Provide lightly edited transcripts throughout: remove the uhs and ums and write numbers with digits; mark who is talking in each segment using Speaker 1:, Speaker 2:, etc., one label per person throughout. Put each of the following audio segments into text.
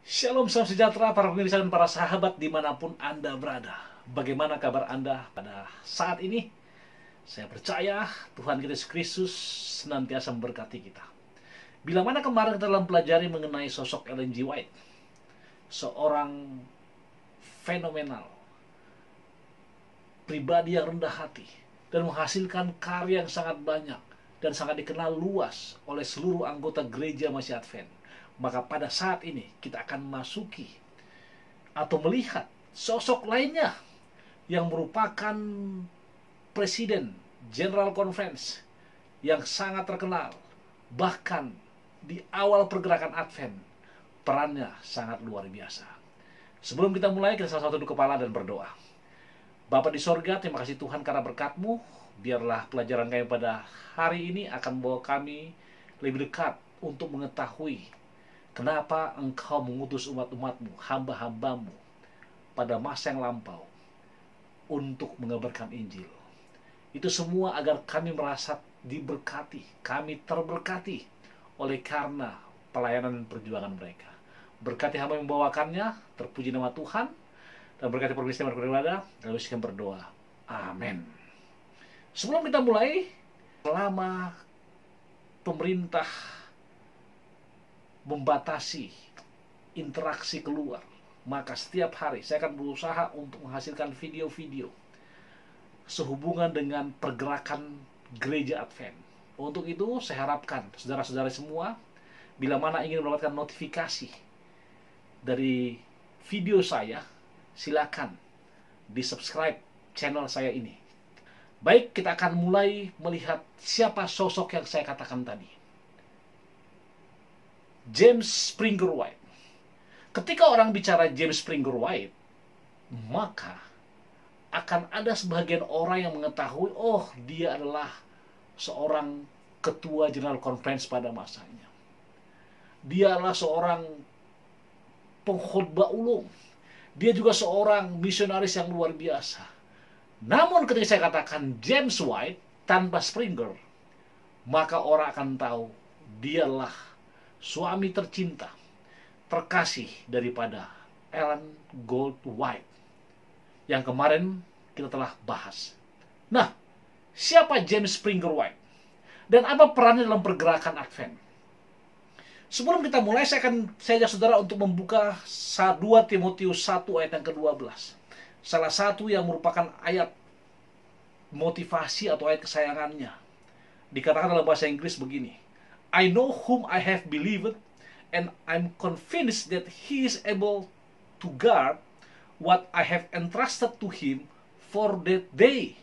Speaker 1: Shalom, salam sejahtera para pemirsa dan para sahabat dimanapun Anda berada. Bagaimana kabar Anda pada saat ini? Saya percaya Tuhan kita Yesus Kristus senantiasa memberkati kita. Bila mana kemarin kita dalam pelajari mengenai sosok Ellen G. White, seorang fenomenal, pribadi yang rendah hati, dan menghasilkan karya yang sangat banyak dan sangat dikenal luas oleh seluruh anggota gereja Masjid Advent. Maka pada saat ini kita akan memasuki atau melihat sosok lainnya yang merupakan Presiden General Conference yang sangat terkenal. Bahkan di awal pergerakan Advent, perannya sangat luar biasa. Sebelum kita mulai, kita sama-sama tunduk kepala dan berdoa. Bapa di sorga, terima kasih Tuhan karena berkat-Mu. Biarlah pelajaran kami pada hari ini akan membawa kami lebih dekat untuk mengetahui kenapa Engkau mengutus umat-umat-Mu, hamba-hamba-Mu pada masa yang lampau untuk mengabarkan Injil. Itu semua agar kami merasa diberkati, kami terberkati oleh karena pelayanan dan perjuangan mereka. Berkati hamba yang membawakannya, terpuji nama Tuhan, dan berkati pemirsa yang berada, lalu kita berdoa. Amin. Sebelum kita mulai, selama pemerintah membatasi interaksi keluar, maka setiap hari saya akan berusaha untuk menghasilkan video-video sehubungan dengan pergerakan gereja Advent. Untuk itu saya harapkan saudara-saudara semua, bila mana ingin mendapatkan notifikasi dari video saya, silakan di subscribe channel saya ini. Baik, kita akan mulai melihat siapa sosok yang saya katakan tadi. James Springer White. Ketika orang bicara James Springer White, maka akan ada sebagian orang yang mengetahui, oh, dia adalah seorang ketua General Conference pada masanya. Dia adalah seorang pengkhotbah ulung. Dia juga seorang misionaris yang luar biasa. Namun ketika saya katakan James White tanpa Springer, maka orang akan tahu dialah suami tercinta, terkasih daripada Ellen Gold White yang kemarin kita telah bahas. Nah, siapa James Springer White? Dan apa perannya dalam pergerakan Advent? Sebelum kita mulai, saya ajak saudara untuk membuka 2 Timotius 1 ayat yang ke-12. Salah satu yang merupakan ayat motivasi atau ayat kesayangannya. Dikatakan dalam bahasa Inggris begini. I know whom I have believed, and I'm convinced that he is able to guard what I have entrusted to him for that day.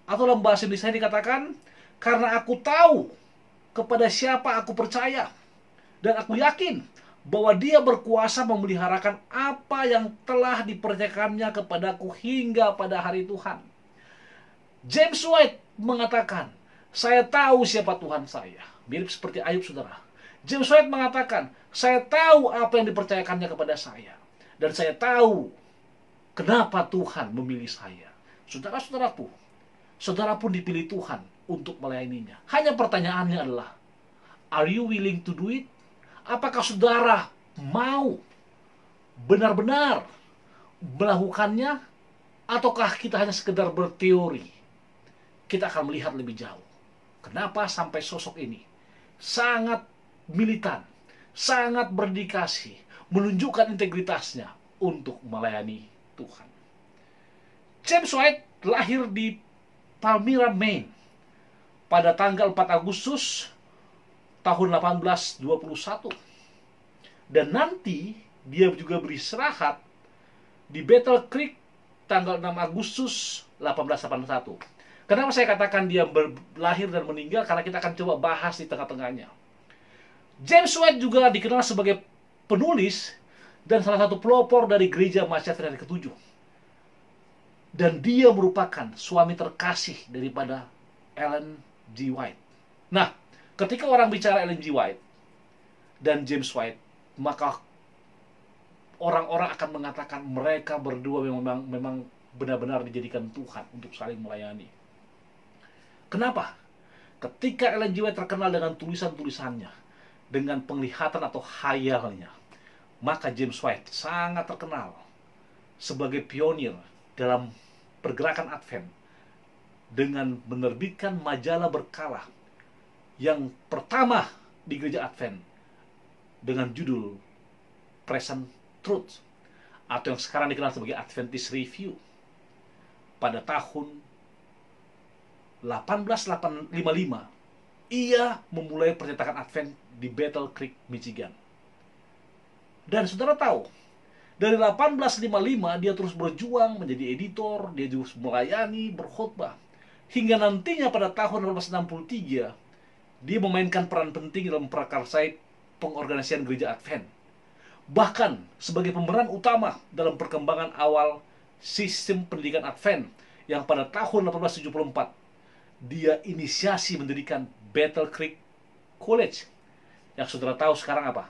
Speaker 1: Atau dalam bahasa Indonesia dikatakan, karena aku tahu kepada siapa aku percaya, dan aku yakin bahwa dia berkuasa memeliharakan apa yang telah dipercayakannya kepadaku hingga pada hari Tuhan. James White mengatakan, saya tahu siapa Tuhan saya. Mirip seperti Ayub, saudara. James White mengatakan, saya tahu apa yang dipercayakannya kepada saya. Dan saya tahu kenapa Tuhan memilih saya. Saudara-saudaraku, saudara pun dipilih Tuhan untuk melayaninya. Hanya pertanyaannya adalah, are you willing to do it? Apakah saudara mau benar-benar melakukannya? Ataukah kita hanya sekedar berteori? Kita akan melihat lebih jauh. Kenapa sampai sosok ini sangat militan, sangat berdedikasi, menunjukkan integritasnya untuk melayani Tuhan. James White lahir di Palmyra, Maine pada tanggal 4 Agustus tahun 1821. Dan nanti dia juga beristirahat di Battle Creek tanggal 6 Agustus 1881. Kenapa saya katakan dia lahir dan meninggal? Karena kita akan coba bahas di tengah-tengahnya. James White juga dikenal sebagai penulis dan salah satu pelopor dari gereja Masjid Advent ke-7. Dan dia merupakan suami terkasih daripada Ellen G. White. Nah, ketika orang bicara Ellen G. White dan James White, maka orang-orang akan mengatakan mereka berdua memang benar-benar dijadikan Tuhan untuk saling melayani. Kenapa? Ketika Ellen G. White terkenal dengan tulisan-tulisannya, dengan penglihatan atau khayalnya, Maka James White sangat terkenal sebagai pionir dalam pergerakan Advent dengan menerbitkan majalah berkala yang pertama di gereja Advent dengan judul Present Truth, atau yang sekarang dikenal sebagai Adventist Review. Pada tahun 1855 ia memulai percetakan Advent di Battle Creek, Michigan. Dan saudara tahu, dari 1855 dia terus berjuang menjadi editor, dia juga melayani, berkhotbah. Hingga nantinya pada tahun 1863 dia memainkan peran penting dalam prakarsai pengorganisasian gereja Advent. Bahkan sebagai pemeran utama dalam perkembangan awal sistem pendidikan Advent yang pada tahun 1874 dia inisiasi mendirikan Battle Creek College, yang saudara tahu sekarang apa?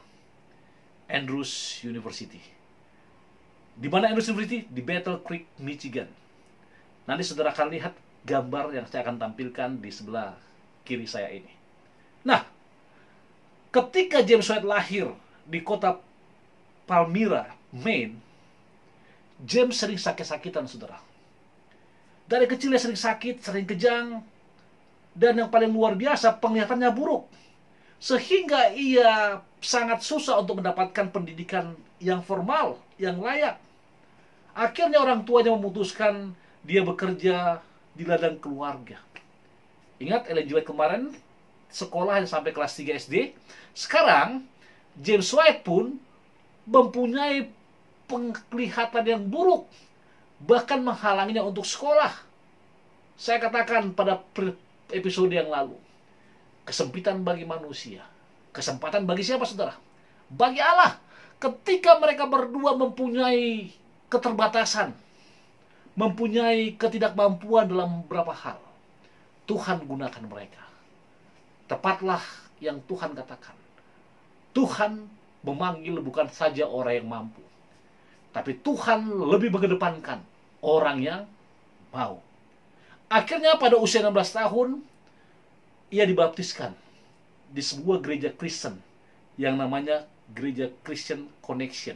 Speaker 1: Andrews University. Di mana Andrews University? Di Battle Creek, Michigan. Nanti saudara akan lihat gambar yang saya akan tampilkan di sebelah kiri saya ini. Nah, ketika James White lahir di kota Palmyra, Maine, James sering sakit-sakitan, saudara. Dari kecil dia sering sakit, sering kejang, dan yang paling luar biasa, penglihatannya buruk. Sehingga ia sangat susah untuk mendapatkan pendidikan yang formal, yang layak. Akhirnya orang tuanya memutuskan dia bekerja di ladang keluarga. Ingat Ellen G. White kemarin sekolah sampai kelas 3 SD. Sekarang James White pun mempunyai penglihatan yang buruk, bahkan menghalanginya untuk sekolah. Saya katakan pada episode yang lalu, kesempitan bagi manusia, kesempatan bagi siapa, saudara? Bagi Allah. Ketika mereka berdua mempunyai keterbatasan, mempunyai ketidakmampuan dalam beberapa hal, Tuhan gunakan mereka. Tepatlah yang Tuhan katakan. Tuhan memanggil bukan saja orang yang mampu, tapi Tuhan lebih mengedepankan orang yang mau. Akhirnya pada usia 16 tahun, ia dibaptiskan di sebuah gereja Kristen yang namanya Gereja Christian Connection.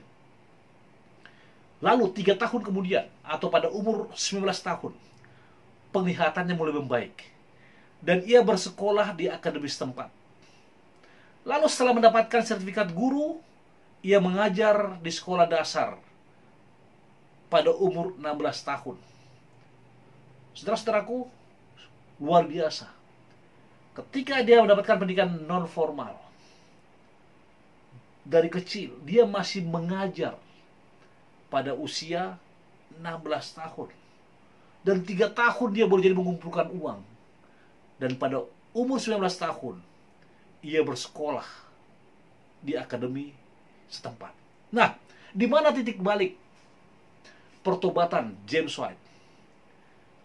Speaker 1: Lalu 3 tahun kemudian, atau pada umur 19 tahun, penglihatannya mulai membaik. Dan ia bersekolah di akademi setempat. Lalu setelah mendapatkan sertifikat guru, ia mengajar di sekolah dasar pada umur 16 tahun. Saudara-saudaraku, luar biasa. Ketika dia mendapatkan pendidikan non formal, dari kecil dia masih mengajar pada usia 16 tahun. Dan 3 tahun dia boleh jadi mengumpulkan uang. Dan pada umur 19 tahun, ia bersekolah di akademi setempat. Nah, di mana titik balik pertobatan James White?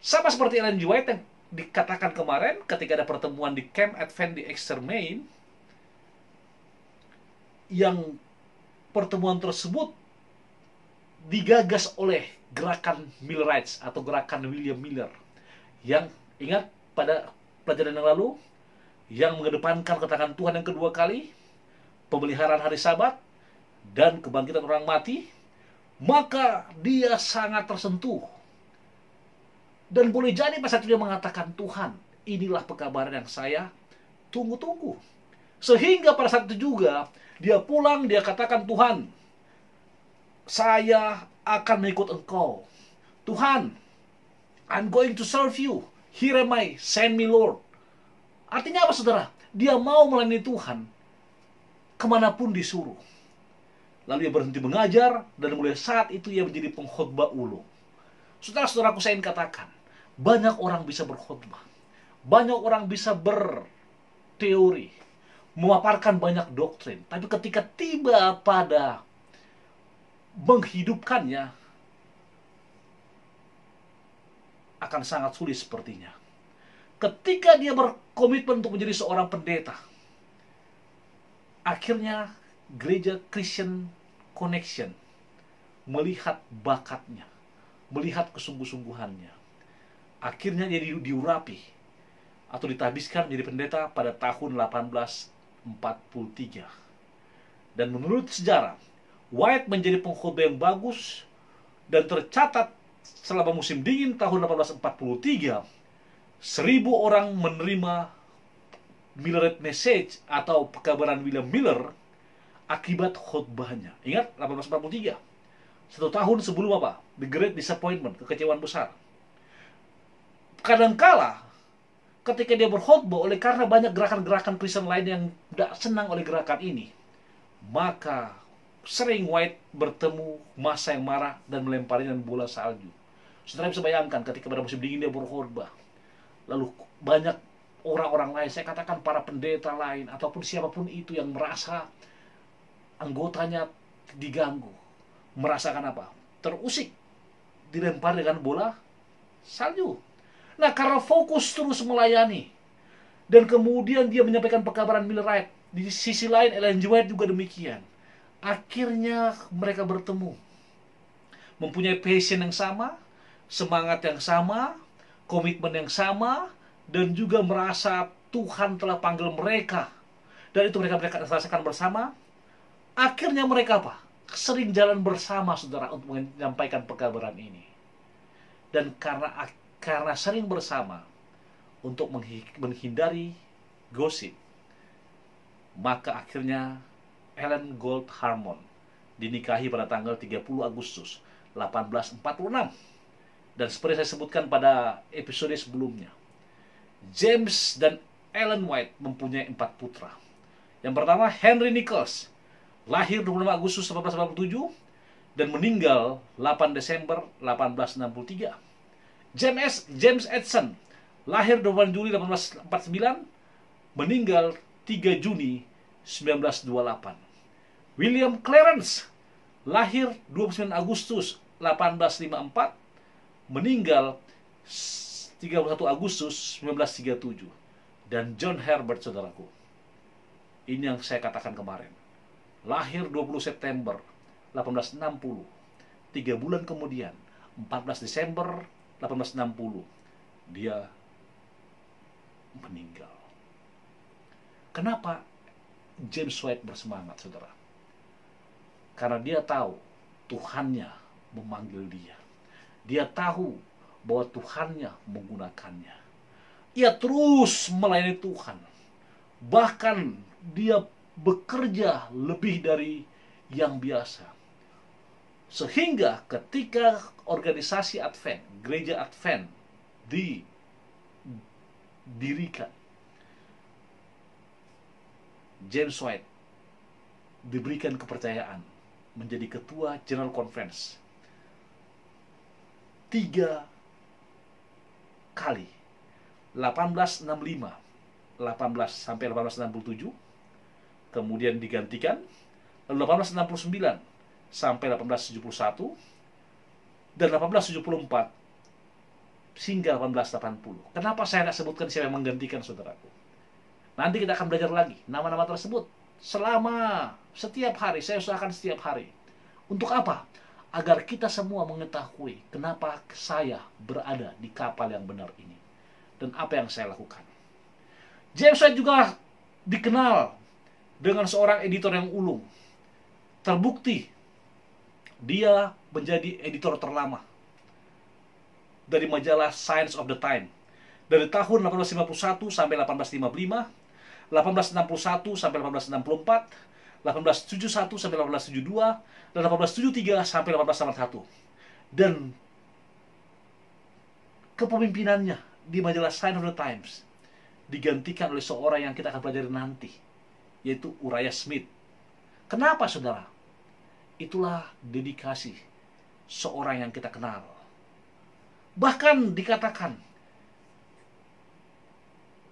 Speaker 1: Sama seperti Ellen G. White yang dikatakan kemarin ketika ada pertemuan di Camp Advent di Exeter, Maine, yang pertemuan tersebut digagas oleh gerakan Millerites atau gerakan William Miller, yang ingat pada pelajaran yang lalu, yang mengedepankan kedatangan Tuhan yang kedua kali, pemeliharaan hari Sabat, dan kebangkitan orang mati. Maka dia sangat tersentuh, dan boleh jadi pada saat dia mengatakan, Tuhan, inilah pekabaran yang saya tunggu-tunggu. Sehingga pada saat itu juga dia pulang, dia katakan, Tuhan, saya akan mengikut Engkau. Tuhan, I'm going to serve you. Here am I, send me Lord. Artinya apa, saudara? Dia mau melayani Tuhan kemanapun disuruh. Lalu dia berhenti mengajar, dan mulai saat itu ia menjadi pengkhotbah ulung. Saudara-saudaraku, saya ingin katakan, banyak orang bisa berkhotbah, banyak orang bisa berteori, memaparkan banyak doktrin, tapi ketika tiba pada menghidupkannya, akan sangat sulit sepertinya. Ketika dia berkomitmen untuk menjadi seorang pendeta, akhirnya Gereja Christian Connection melihat bakatnya, melihat kesungguh-sungguhannya. Akhirnya dia diurapi atau ditabiskan menjadi pendeta pada tahun 1843. Dan menurut sejarah, White menjadi pengkhotbah yang bagus dan tercatat selama musim dingin tahun 1843, 1.000 orang menerima Millered Message atau pekabaran William Miller akibat khotbahnya. Ingat, 1843. 1 tahun sebelum apa? The Great Disappointment, kekecewaan besar. Kadangkala ketika dia berkhotbah, oleh karena banyak gerakan-gerakan Kristen lain yang tidak senang oleh gerakan ini, maka sering White bertemu massa yang marah dan melemparinya dengan bola salju. Saudara bisa bayangkan ketika pada musim dingin dia berkhotbah, lalu banyak orang-orang lain, saya katakan para pendeta lain ataupun siapapun itu yang merasa anggotanya diganggu, merasakan apa? Terusik, dilempar dengan bola salju. Nah, karena fokus terus melayani dan kemudian dia menyampaikan pekabaran Millerite, di sisi lain Ellen G. White juga demikian. Akhirnya mereka bertemu, mempunyai passion yang sama, semangat yang sama, komitmen yang sama, dan juga merasa Tuhan telah panggil mereka, dan itu mereka rasakan bersama. Akhirnya mereka apa? Sering jalan bersama, saudara, untuk menyampaikan pekabaran ini. Dan karena sering bersama untuk menghindari gosip, maka akhirnya Ellen Gold Harmon dinikahi pada tanggal 30 Agustus 1846. Dan seperti saya sebutkan pada episode sebelumnya, James dan Ellen White mempunyai 4 putra. Yang pertama, Henry Nichols, lahir 25 Agustus 1887 dan meninggal 8 Desember 1863. James Edson, lahir 28 Juli 1849, meninggal 3 Juni 1928. William Clarence, lahir 29 Agustus 1854, meninggal 31 Agustus 1937. Dan John Herbert, saudaraku, ini yang saya katakan kemarin, lahir 20 September 1860, 3 bulan kemudian 14 Desember 1860 dia meninggal. Kenapa James White bersemangat, saudara? Karena dia tahu Tuhannya memanggil dia. Dia tahu bahwa Tuhannya menggunakannya. Ia terus melayani Tuhan. Bahkan dia bekerja lebih dari yang biasa. Sehingga ketika organisasi Advent, gereja Advent didirikan, James White diberikan kepercayaan menjadi ketua General Conference 3 kali, 1865, 18 sampai 1867, kemudian digantikan, lalu 1869 sampai 1871, dan 1874 hingga 1880. Kenapa saya tidak sebutkan siapa yang menggantikan, saudaraku? Nanti kita akan belajar lagi nama-nama tersebut selama setiap hari. Saya usahakan setiap hari. Untuk apa? Agar kita semua mengetahui kenapa saya berada di kapal yang benar ini dan apa yang saya lakukan. James White juga dikenal dengan seorang editor yang ulung. Terbukti dia menjadi editor terlama dari majalah Science of the Time dari tahun 1851 sampai 1855, 1861 sampai 1864, 1871 sampai 1872, dan 1873 sampai 1881. Dan kepemimpinannya di majalah Science of the Times digantikan oleh seorang yang kita akan pelajari nanti, yaitu Uriah Smith. Kenapa, saudara? Itulah dedikasi seorang yang kita kenal. Bahkan dikatakan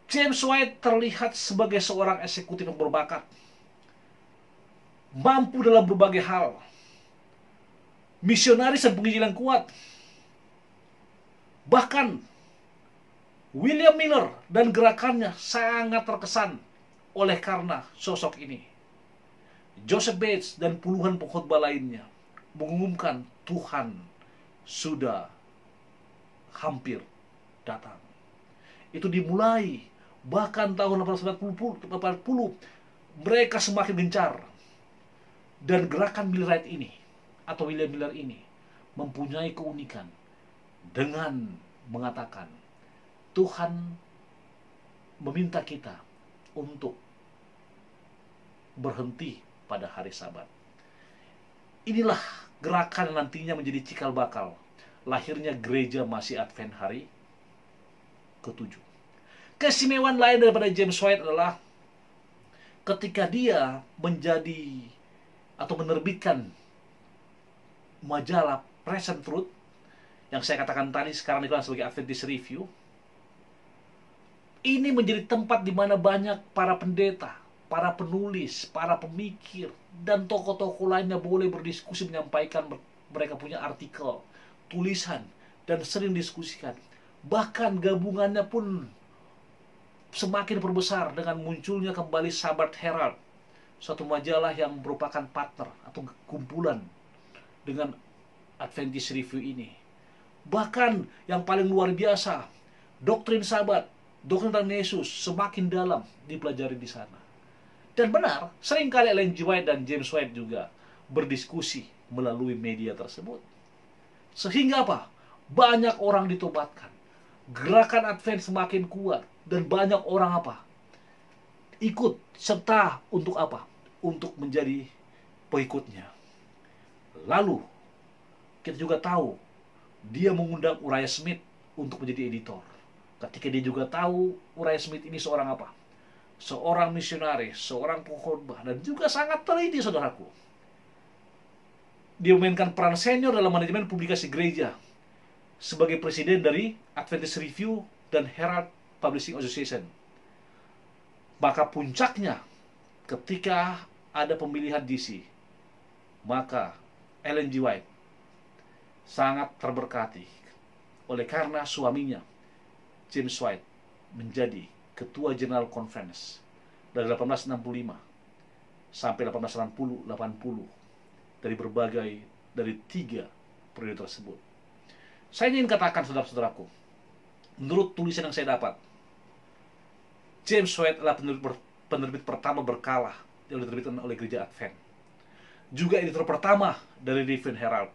Speaker 1: James White terlihat sebagai seorang eksekutif yang berbakat, mampu dalam berbagai hal, misionaris dan penginjil yang kuat. Bahkan William Miller dan gerakannya sangat terkesan oleh karena sosok ini. Joseph Bates dan puluhan pengkhotbah lainnya mengumumkan Tuhan sudah hampir datang. Itu dimulai bahkan tahun 1840 mereka semakin gencar. Dan gerakan Millerite ini, atau William Miller ini, mempunyai keunikan dengan mengatakan, Tuhan meminta kita untuk berhenti pada hari Sabat. Inilah gerakan yang nantinya menjadi cikal bakal lahirnya gereja Masih Advent hari ke-7. Keistimewaan lain daripada James White adalah ketika dia menjadi atau menerbitkan majalah Present Truth yang saya katakan tadi sekarang dikenal sebagai Adventist Review, ini menjadi tempat di mana banyak para pendeta, para penulis, para pemikir, dan tokoh-tokoh lainnya boleh berdiskusi, menyampaikan mereka punya artikel, tulisan, dan sering diskusikan. Bahkan gabungannya pun semakin perbesar dengan munculnya kembali Sabbath Herald, suatu majalah yang merupakan partner atau kumpulan dengan Adventist Review ini. Bahkan yang paling luar biasa, doktrin Sabat, doktrin tentang Yesus semakin dalam dipelajari di sana. Dan benar, seringkali Ellen G. White dan James White juga berdiskusi melalui media tersebut. Sehingga apa? Banyak orang ditobatkan. Gerakan Advent semakin kuat. Dan banyak orang apa? Ikut serta untuk apa? Untuk menjadi pengikutnya. Lalu, kita juga tahu, dia mengundang Uriah Smith untuk menjadi editor. Ketika dia juga tahu Uriah Smith ini seorang apa? Seorang misionaris, seorang pengkhotbah, dan juga sangat teliti, saudaraku. Dia memainkan peran senior dalam manajemen publikasi gereja sebagai presiden dari Adventist Review dan Herald Publishing Association. Maka puncaknya ketika ada pemilihan DC, maka Ellen G. White sangat terberkati oleh karena suaminya James White menjadi Ketua General Conference dari 1865 sampai 1880 dari dari 3 periode tersebut. Saya ingin katakan, saudara-saudaraku, menurut tulisan yang saya dapat, James White adalah penerbit pertama berkala yang diterbitkan oleh Gereja Advent. Juga editor pertama dari Review Herald,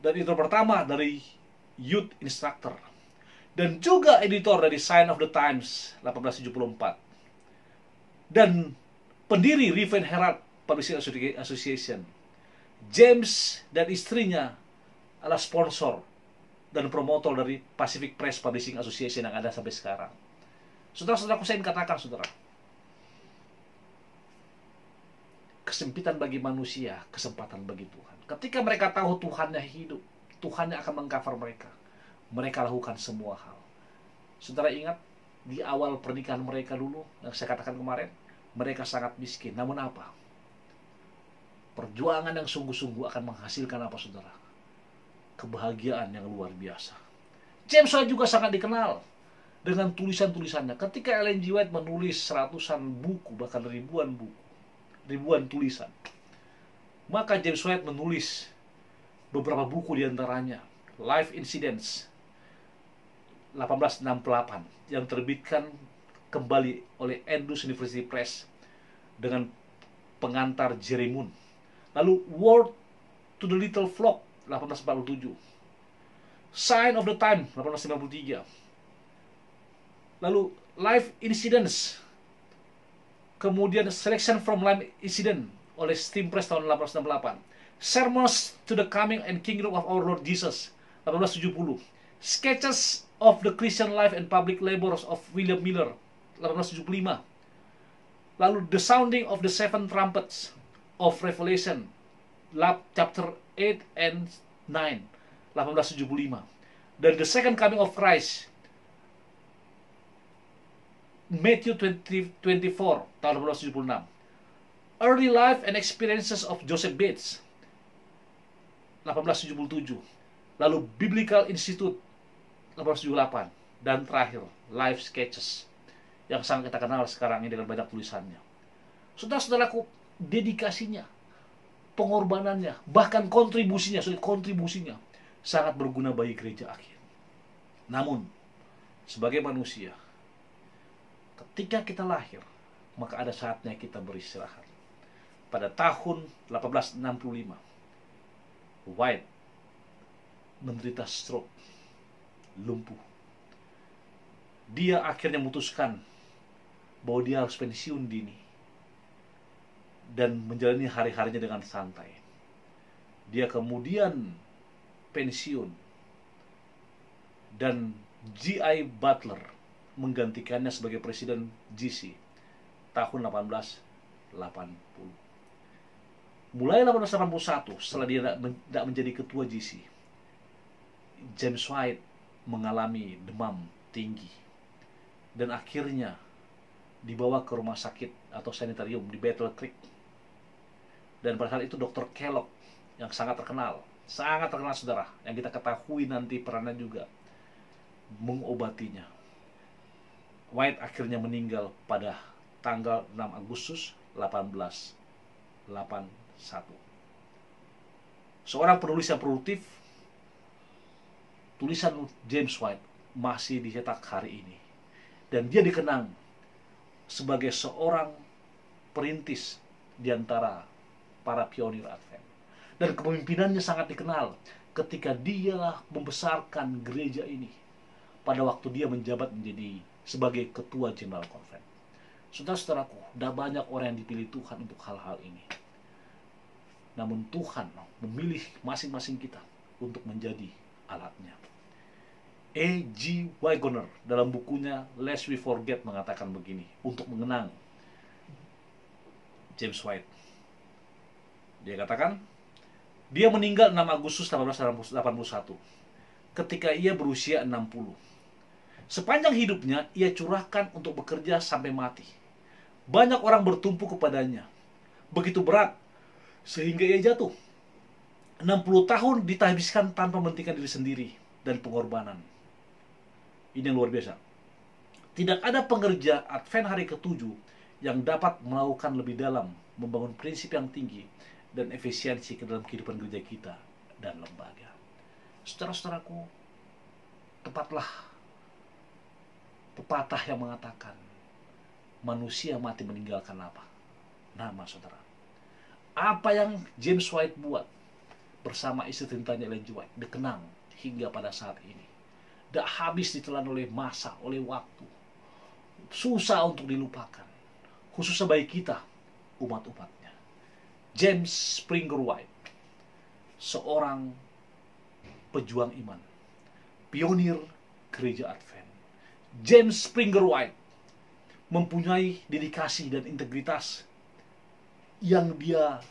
Speaker 1: dan editor pertama dari Youth Instructor, dan juga editor dari Sign of the Times 1874, dan pendiri Review Herald Publishing Association. James dan istrinya adalah sponsor dan promotor dari Pacific Press Publishing Association yang ada sampai sekarang. Saudara-saudaraku, saya ingin katakan, saudara, kesempitan bagi manusia, kesempatan bagi Tuhan. Ketika mereka tahu Tuhannya hidup, Tuhannya akan mengcover mereka. Mereka lakukan semua hal. Saudara ingat, di awal pernikahan mereka dulu, yang saya katakan kemarin, mereka sangat miskin. Namun apa? Perjuangan yang sungguh-sungguh akan menghasilkan apa, saudara? Kebahagiaan yang luar biasa. James White juga sangat dikenal dengan tulisan-tulisannya. Ketika Ellen G. White menulis ratusan buku, bahkan ribuan buku, ribuan tulisan, maka James White menulis beberapa buku diantaranya Life Incidents 1868 yang terbitkan kembali oleh Andrews University Press dengan pengantar Jerry Moon. Lalu Word to the Little Flock 1847, Sign of the Time 1893, lalu Life Incidents, kemudian Selection from Life Incident oleh Steam Press tahun 1868, Sermons to the Coming and Kingdom of Our Lord Jesus 1870, Sketches of the Christian Life and Public Labors of William Miller 1875, lalu The Sounding of the Seven Trumpets of Revelation chapter 8 and 9 1875, dan The Second Coming of Christ Matthew 24 tahun 1876, Early Life and Experiences of Joseph Bates 1877, lalu Biblical Institute 1878, dan terakhir Life Sketches yang sangat kita kenal sekarang ini dengan banyak tulisannya. Saudara-saudaraku, dedikasinya, pengorbanannya, bahkan kontribusinya sangat berguna bagi gereja akhir. Namun, sebagai manusia, ketika kita lahir, maka ada saatnya kita beristirahat. pada tahun 1865, White menderita stroke, lumpuh. Dia akhirnya memutuskan bahwa dia harus pensiun dini dan menjalani hari-harinya dengan santai. Dia kemudian pensiun dan G.I. Butler menggantikannya sebagai presiden GC tahun 1880. Mulai 1881, setelah dia tidak menjadi ketua GC, James White mengalami demam tinggi dan akhirnya dibawa ke rumah sakit atau sanitarium di Battle Creek. Dan pada saat itu Dr. Kellogg yang sangat terkenal saudara, yang kita ketahui nanti perannya juga, mengobatinya. White akhirnya meninggal pada tanggal 6 Agustus 1881. Seorang penulis yang produktif, tulisan James White masih dicetak hari ini. Dan dia dikenang sebagai seorang perintis di antara para pionir Advent. Dan kepemimpinannya sangat dikenal ketika dia membesarkan gereja ini pada waktu dia menjabat menjadi sebagai ketua General Conference. Saudara-saudaraku, tidak banyak orang yang dipilih Tuhan untuk hal-hal ini. Namun Tuhan memilih masing-masing kita untuk menjadi alatnya. A.G. Wagoner dalam bukunya Lest We Forget mengatakan begini untuk mengenang James White. Dia katakan, dia meninggal 6 Agustus 1881 ketika ia berusia 60. Sepanjang hidupnya ia curahkan untuk bekerja sampai mati. Banyak orang bertumpu kepadanya. Begitu berat sehingga ia jatuh. 60 tahun dihabiskan tanpa mementingkan diri sendiri dan pengorbanan. Ini yang luar biasa. Tidak ada pengerja Advent hari ke-7 yang dapat melakukan lebih dalam, membangun prinsip yang tinggi dan efisiensi ke dalam kehidupan gereja kita dan lembaga. Saudara-saudaraku, tepatlah pepatah yang mengatakan manusia mati meninggalkan apa? Nama, saudara. Apa yang James White buat bersama istri tercintanya Ellen G. White dikenang hingga pada saat ini. Tidak habis ditelan oleh masa, oleh waktu. Susah untuk dilupakan. Khususnya bagi kita, umat-umatnya. James Springer White, seorang pejuang iman, pionir gereja Advent. James Springer White mempunyai dedikasi dan integritas yang dia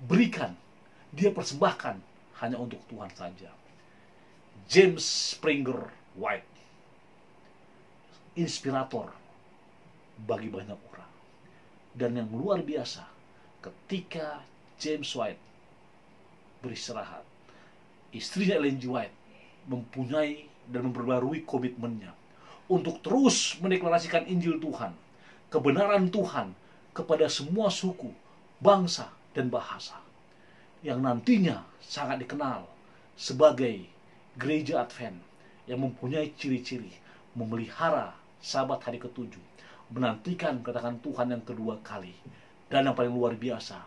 Speaker 1: berikan, dia persembahkan hanya untuk Tuhan saja. James Springer White, inspirator bagi banyak orang. Dan yang luar biasa, ketika James White beristirahat, istrinya Ellen G. White mempunyai dan memperbarui komitmennya untuk terus mendeklarasikan Injil Tuhan, kebenaran Tuhan kepada semua suku, bangsa, dan bahasa, yang nantinya sangat dikenal sebagai gereja Advent yang mempunyai ciri-ciri memelihara Sabat hari ke-7, menantikan kedatangan Tuhan yang kedua kali, dan yang paling luar biasa,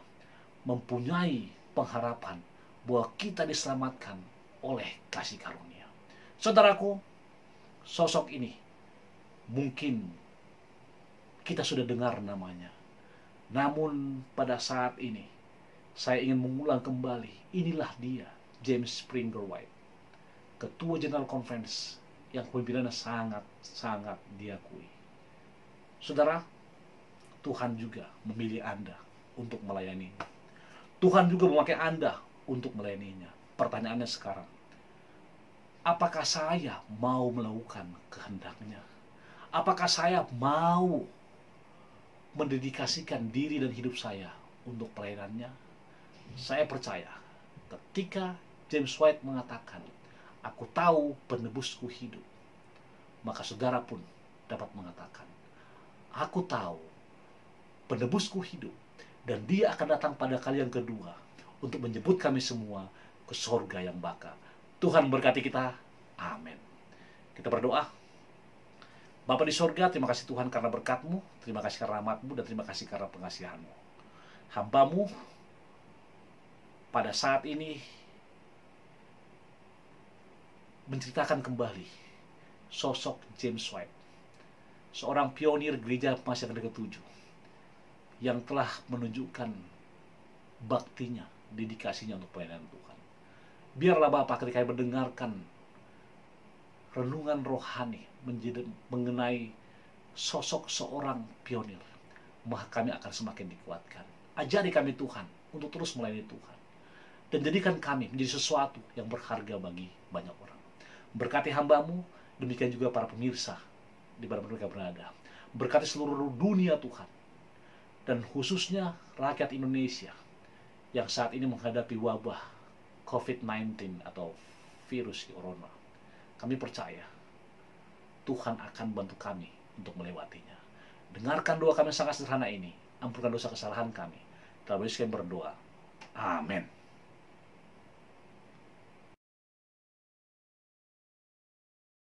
Speaker 1: mempunyai pengharapan bahwa kita diselamatkan oleh kasih karunia. Saudaraku, sosok ini mungkin kita sudah dengar namanya. Namun pada saat ini saya ingin mengulang kembali, inilah dia, James Springer White, Ketua General Conference yang pemimpinannya sangat-sangat diakui. Saudara, Tuhan juga memilih Anda untuk melayaninya. Tuhan juga memakai Anda untuk melayaninya. Pertanyaannya sekarang, apakah saya mau melakukan kehendaknya? Apakah saya mau mendedikasikan diri dan hidup saya untuk pelayanannya? Saya percaya ketika James White mengatakan, aku tahu penebusku hidup, maka saudara pun dapat mengatakan, aku tahu penebusku hidup, dan dia akan datang pada kali yang kedua untuk menjemput kami semua ke sorga yang baka. Tuhan berkati kita. Amin. Kita berdoa. Bapa di sorga, terima kasih Tuhan karena berkat-Mu, terima kasih karena rahmat-Mu, dan terima kasih karena pengasihan-Mu. Hambamu pada saat ini menceritakan kembali sosok James White, seorang pionir gereja Masihan ke-7 yang telah menunjukkan baktinya, dedikasinya untuk pelayanan Tuhan. Biarlah Bapak ketika mendengarkan renungan rohani mengenai sosok seorang pionir, maka kami akan semakin dikuatkan. Ajari kami Tuhan untuk terus melayani Tuhan, dan jadikan kami menjadi sesuatu yang berharga bagi banyak orang. Berkati hambamu, demikian juga para pemirsa di mana mereka berada. Berkati seluruh dunia Tuhan, dan khususnya rakyat Indonesia yang saat ini menghadapi wabah COVID-19 atau virus corona. Kami percaya Tuhan akan bantu kami untuk melewatinya. Dengarkan doa kami sangat sederhana ini. Ampunkan dosa kesalahan kami. Dalam Yesus kami berdoa. Amin.